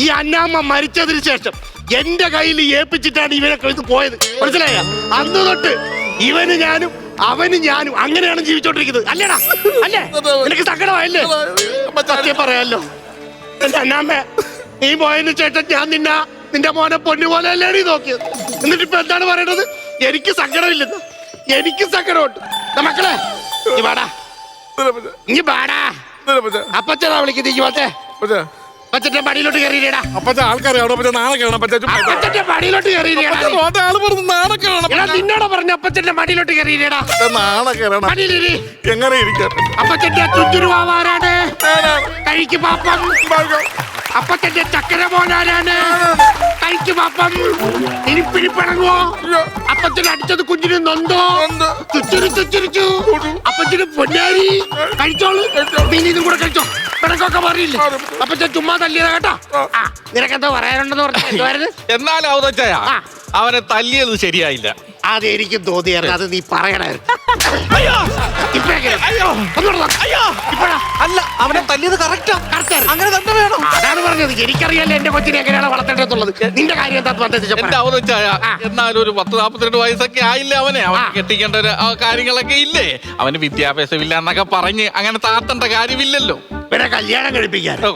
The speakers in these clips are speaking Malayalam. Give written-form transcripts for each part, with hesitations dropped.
ഈ അന്നാമ്മ മരിച്ചതിന് ശേഷം എന്റെ കയ്യിൽ ഏൽപ്പിച്ചിട്ടാണ് ഇവനെ ഇത് പോയത്. മനസ്സിലായ? അന്ന് തൊട്ട് ഇവന് ഞാനും അവന് ഞാനും അങ്ങനെയാണ് ജീവിച്ചോണ്ടിരിക്കുന്നത്. അല്ലേടാ? അല്ലേ? എനിക്ക് സങ്കടമായല്ലേ? സത്യം പറയാലോ എന്റെ അന്നാമ്മ, നീ പോയതിനു ശേഷം ഞാൻ നിന്റെ മോനെ പൊന്നുപോലെ അല്ലേടി നോക്കിയത്. എന്നിട്ട് ഇപ്പൊ എന്താണ് പറയണത്? എനിക്ക് സങ്കടമില്ലെന്ന്. എനിക്ക് സങ്കടമുണ്ട്. മക്കളെ നീ വാടാ, നീ വാടാ. അപ്പച്ചനാ വിളിക്കുന്നത്. അപ്പച്ചന്റെ പടിയിലോട്ട് കയറിയിടാ. അപ്പച്ച ആൾക്കാരെ അപ്പച്ചന്റെ പടിയിലോട്ട് കയറിയിടാ. നിന്നോട് പറഞ്ഞ അപ്പച്ചന്റെ മടിയിലോട്ട് കയറിയിടാ. എങ്ങനെ ഇരിക്കാം? അപ്പച്ചന്റെ തുഞ്ചുരുവാവാരാണ് കഴിക്ക് പാപ്പം. അപ്പച്ചന്റെ ചക്കര മോനാരാണ് കഴിക്ക് പാപ്പം. ഇരിപ്പിരിപ്പണങ്ങോ? അപ്പച്ചൻ അടിച്ചത് കുഞ്ഞിന് നൊന്തോ? ചുച്ചിരിച്ചു. അപ്പച്ചന് പൊന്നാരി കഴിച്ചോളൂ. നീ ഇതും കൂടെ കഴിച്ചോ. പിണക്കൊക്കെ പറയില്ലേ? അപ്പച്ചൻ ചുമ്മാ തല്ലിയതാ കേട്ടോ. നിനക്കെന്തോ പറയാനുണ്ടെന്ന് പറഞ്ഞു. എന്നാലും അവനെ തല്ലിയത് ശരിയായില്ല. അതെനിക്കും തോന്നിയായിരുന്നു. അത് നീ പറയണായിരുന്നു. അല്ല, അവനെ തല്ലിയത് കറക്റ്റാ. അങ്ങനെ തന്നെ വേണം. അതാണ് പറഞ്ഞത്. എനിക്കറിയാലോ എന്റെ കൊച്ചിനെ എങ്ങനെയാണ് വളർത്തേണ്ടതെന്നുള്ളത്. നിന്റെ കാര്യം എന്താ? എന്റെ അവതച്ചായ എന്നാലും ഒരു 10-42 വയസ്സൊക്കെ ആയില്ലേ അവനെ. അവൻ കെട്ടിക്കേണ്ട ഒരു കാര്യങ്ങളൊക്കെ ഇല്ലേ? അവന് വിദ്യാഭ്യാസം ഇല്ല എന്നൊക്കെ പറഞ്ഞ് അങ്ങനെ താത്തേണ്ട കാര്യമില്ലല്ലോ. പിന്നെ കല്യാണം കഴിപ്പിക്കാനോ?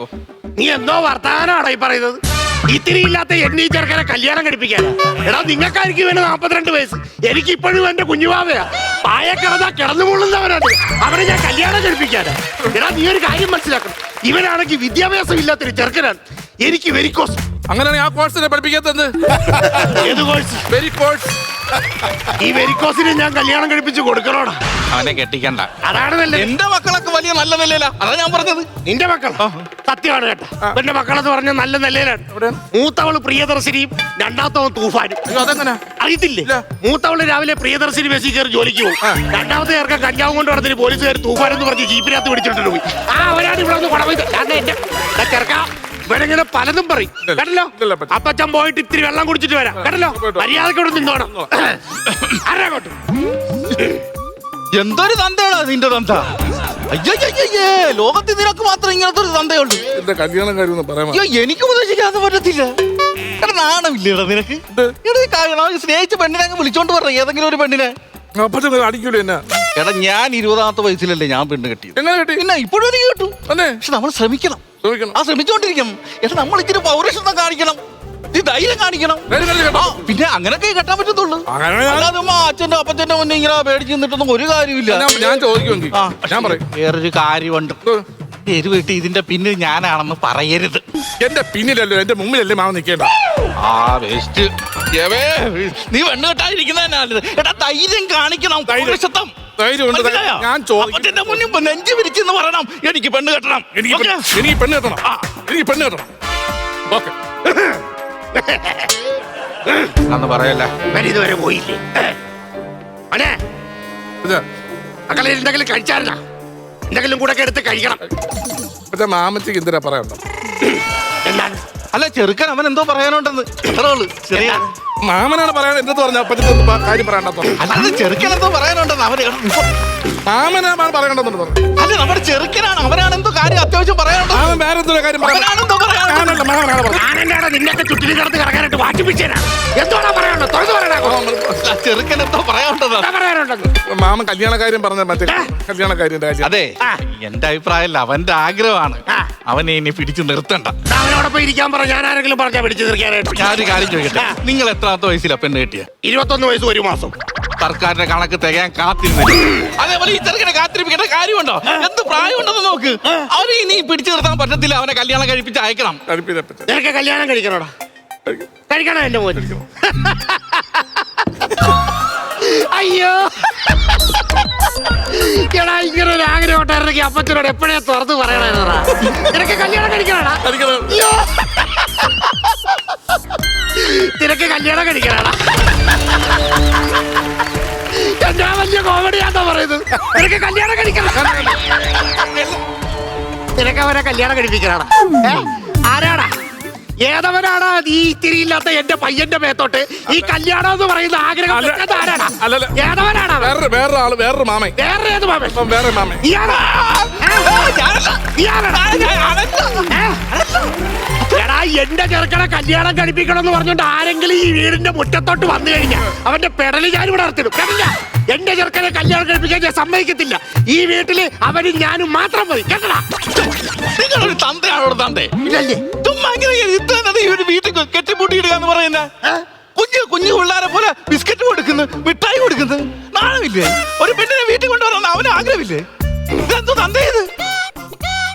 നീ എന്തോ വർത്താനാണോ ഈ പറയുന്നത്? ഇത്തിരി ഇല്ലാത്ത എണ്ണീ ചെറുക്കനെ കല്യാണം കഴിപ്പിക്കാനാ? എടാ, നിങ്ങൾക്കായിരിക്കും ഇവന് 42 വയസ്സ്. എനിക്ക് ഇപ്പോഴും എന്റെ കുഞ്ഞുവാവയാ. പായക്കിടന്നാ കിടന്നു മുള്ളുന്നവനാണ്. അവനെ ഞാൻ കല്യാണം കഴിപ്പിക്കാനാ? എടാ, നീ ഒരു കാര്യം മനസ്സിലാക്കണം. ഇവനാണെങ്കിൽ വിദ്യാഭ്യാസം ഇല്ലാത്തൊരു ചെറുക്കനാണ്. എനിക്ക് വെരിക്കോസ്. അങ്ങനെയാണ് ആ കോഴ്സിനെ പഠിപ്പിക്കാത്തത്. ഏത് കോഴ്സ്? വെരിക്കോസ്. ഈ വെരിക്കോസിനെ ഞാൻ കല്യാണം കഴിപ്പിച്ച് കൊടുക്കണോടാ? അവനെ കെട്ടിക്കണ്ട. അതാണ് നല്ലത്. എന്റെ മക്കളൊക്കെ വലിയ നല്ല നിലയിലാ. അതാ ഞാൻ പറഞ്ഞത്. നിന്റെ മക്കൾ സത്യമാണ് കേട്ടോ. എന്റെ മക്കളെന്ന് പറഞ്ഞ നല്ല നിലയിലാണ്. മൂത്തവള് പ്രിയദർശിനിയും രണ്ടാമത്തവൻ തൂഫാനും. അതെങ്ങനെ അറിയത്തില്ലേ? മൂത്തവള് രാവിലെ പ്രിയദർശിനി ബസ്സിൽ കയറി ജോലിക്ക് പോകും. രണ്ടാമത്തെ ചേർക്കാൻ കഞ്ചാവും കൊണ്ട് നടന്നിട്ട് പോലീസുകാർ തൂഫാൻ എന്ന് പറഞ്ഞ് ജീപ്പിനകത്ത് പിടിച്ചിട്ട് പോയി. അവരാണ് ഇവിടെ ഒന്ന് കുടവയത്. ചെറുക്ക ഇവരെങ്ങനെ പലതും പറയും കേട്ടല്ലോ. അപ്പച്ചൻ പോയിട്ട് ഇത്തിരി വെള്ളം കുടിച്ചിട്ട് വരാം കേട്ടല്ലോ. മര്യാദക്കോട് നിന്നോണം. ആരാകോട്ട് എന്തൊരു തന്തയാണോ നിന്റെ തന്ത? അയ്യേ, ലോകത്തിൽ നിനക്ക് മാത്രം ഇങ്ങനത്തെ ഒരു തന്തയുള്ളൂ. എന്റെ കല്യാണം കാര്യം എനിക്ക് ഉപദേശിക്കാതെ പറ്റത്തില്ല. നാണമില്ലേടാ നിനക്ക്? സ്നേഹിച്ച പെണ്ണിനെ അങ്ങ് വിളിച്ചോണ്ട് പറഞ്ഞ ഏതെങ്കിലും ഒരു പെണ്ണിനെ അടിക്കൂല എന്നെ. എടാ, ഞാൻ 20ാമത്തെ വയസ്സിലല്ലേ ഞാൻ പെണ്ണ് കെട്ടിയത്. എങ്ങനെ കെട്ടി? പിന്നെ ഇപ്പോഴും എനിക്ക് കേട്ടു. പക്ഷെ നമ്മൾ ശ്രമിക്കണം. ശ്രമിച്ചോണ്ടിരിക്കണം. പക്ഷെ നമ്മൾ ഇച്ചിരി പൗരുഷം കാണിക്കണം. ധൈര്യം കാണിക്കണം. പിന്നെ അങ്ങനൊക്കെ കെട്ടാൻ പറ്റത്തുള്ളൂ. അച്ഛന്റെ അപ്പച്ചന്റെ മുന്നേ ഇങ്ങനെ പേടിച്ച് നിന്നിട്ടൊന്നും ഒരു കാര്യമില്ല. ഞാൻ ചോദിക്കുമെങ്കിൽ ഞാൻ പറയും. വേറൊരു കാര്യമുണ്ട്. വീട്ടിൽ ഇതിന്റെ പിന്നിൽ ഞാനാണെന്ന് പറയരുത്. എന്റെ പിന്നിലല്ലോ, എന്റെ മുമ്പിലല്ലേ മാമ നിൽക്കേണ്ട. വേസ്റ്റ്. നീ പെണ്ണ് കെട്ടാതിരിക്കുന്നതിനാണ്. എടാ, ധൈര്യം കാണിക്കണം. ഞാൻ അപ്പച്ചന്റെ മുന്നിൽ നെഞ്ചു വിരിച്ചെന്ന് പറയണം. എനിക്ക് പെണ്ണ് കെട്ടണം. എനിക്ക് പെണ്ണ് കെട്ടണം. എനിക്ക് പെണ്ണ് കെട്ടണം. ഓക്കെ അന്ന് പറയല്ല. ഇതുവരെ പോയില്ലേ? മക്കളെ എന്തെങ്കിലും കഴിച്ചായിരുന്ന? എന്തെങ്കിലും കൂടെ എടുത്ത് കഴിക്കണം. മാമച്ചിക്ക് എന്തിനാ പറയണ്ട? എന്താണ്? അല്ല, ചെറുക്കൻ അവൻ എന്തോ പറയാനുണ്ടെന്ന്. ചെറിയ മാമനാണ് പറയാൻ എന്തെന്ന് പറഞ്ഞ കാര്യം പറയണ്ടോ? അല്ലാതെ ചെറുക്കൻ എന്തോ പറയാനുണ്ടെന്ന്. അവന് മാമനാണ് പറയണ്ടെന്ന് പറഞ്ഞു. അല്ല, നമ്മുടെ ചെറുക്കനാണ്. അവനാണ് എന്തോ കാര്യം അത്യാവശ്യം പറയാനുണ്ടോ? വേറെ എന്തോ കാര്യം പറയാനെന്തോ നിന്നൊക്കെ ചുറ്റിന് കിടന്ന് കിടക്കാനായിട്ട് വാശിപ്പിച്ചേനാ. എന്തോടാ പറയാനുണ്ടോ? തുറന്നു പറയണ. ചെറുക്കൻ എന്തോ പറയാനുണ്ടെന്ന്. മാമൻ കല്യാണ കാര്യം പറഞ്ഞ മറ്റേ കല്യാണ കാര്യം. അതെ, എന്റെ അഭിപ്രായമല്ല, അവന്റെ ആഗ്രഹമാണ്. അവനെ ഇനി പിടിച്ചു നിർത്തണ്ട. അവനോടൊപ്പം ഇരിക്കാൻ പറ. ഞാൻ ആരെങ്കിലും പറഞ്ഞാ പിടിച്ചു നിർത്താനായിട്ട്. ഞാനൊരു കാര്യം ചോദിക്കട്ടെ, നിങ്ങൾ എത്രാമത്തെ വയസ്സിലാ പെണ്ണ് കെട്ടിയ? 21 വയസ്സ് 1 മാസം. സർക്കാരിന്റെ കണക്ക് തികയാൻ കാത്തിരുന്നു. അതേപോലെ ഈ ചെറുക്കനെ കാത്തിരിപ്പിക്കേണ്ട കാര്യമുണ്ടോ? എന്ത് പ്രായമുണ്ടെന്ന് നോക്ക്. അവനെ ഇനി പിടിച്ചു നിർത്താൻ പറ്റത്തില്ല. അവനെ കല്യാണം കഴിപ്പിച്ച് അയക്കണം. നിനക്ക് കല്യാണം കഴിക്കണോടാ? കഴിക്കണോ എന്റെ മോൻ? അയ്യോ, എടാ, ഇങ്ങനെ ഒരു ആഗ്രഹം ഉണ്ടായിരുന്നെങ്കിൽ അപ്പച്ചനോട് എപ്പോഴേ തുറന്ന് പറയണേടാ. നിനക്ക് കല്യാണം കഴിക്കണോടാ? നിനക്ക് കല്യാണം കഴിക്കണോടാ? എന്താ വലിയ കോമഡിയാണോ പറയുന്നത്? നിനക്ക് കല്യാണം കഴിക്കണം. നിനക്ക് അവരെ കല്യാണം കഴിപ്പിക്കണാടാ? ആരാടാ? ഏതവനാണ് ഈ തിരിയില്ലാത്ത എന്റെ പയ്യന്റെ മേത്തോട്ട് ഈ കല്യാണം എന്ന് പറയുന്ന ആഗ്രഹം? ഏതവനാണ്? വേറൊരു മാമൻ. വേറെ ഏത് മാമൻ? വേറെ മാമൻ. ഇയാളാ? എടാ എന്റെ ചെറുക്കനെ കല്യാണം കഴിപ്പിക്കണം എന്ന് പറഞ്ഞോണ്ട് ആരെങ്കിലും ഈ വീടിന്റെ മുറ്റത്തോട്ട് വന്നു കഴിഞ്ഞാൽ അവന്റെ പെടല് ഞാൻ ഇവിടെ നടത്തിടും. കേട്ടില്ല? എന്റെ ചെറുക്കനെ കല്യാണം കഴിപ്പിക്കാൻ ഞാൻ സമ്മതിക്കത്തില്ല. ഈ വീട്ടില് അവനും ഞാനും മാത്രം മതി. കേട്ടടാ? നിങ്ങളൊരു തന്തയാണോ തന്തേ? ഇല്ലല്ലേ? ചുമ്മാ ഇങ്ങനെ ഇത്ര ഈ ഒരു വീട്ടിൽ കെട്ടിപ്പൂട്ടിയിടുക എന്ന് പറയുന്ന കുഞ്ഞു പിള്ളേരെ പോലെ ബിസ്ക്കറ്റ് കൊടുക്കുന്നു, മിഠായി കൊടുക്കുന്നു. നാണമില്ലേ? ഒരു പെണ്ണിനെ വീട്ടിൽ കൊണ്ടുവരണം അവന് ആഗ്രഹമില്ലേ? ഇതെന്തോ തന്തേ ഇത്?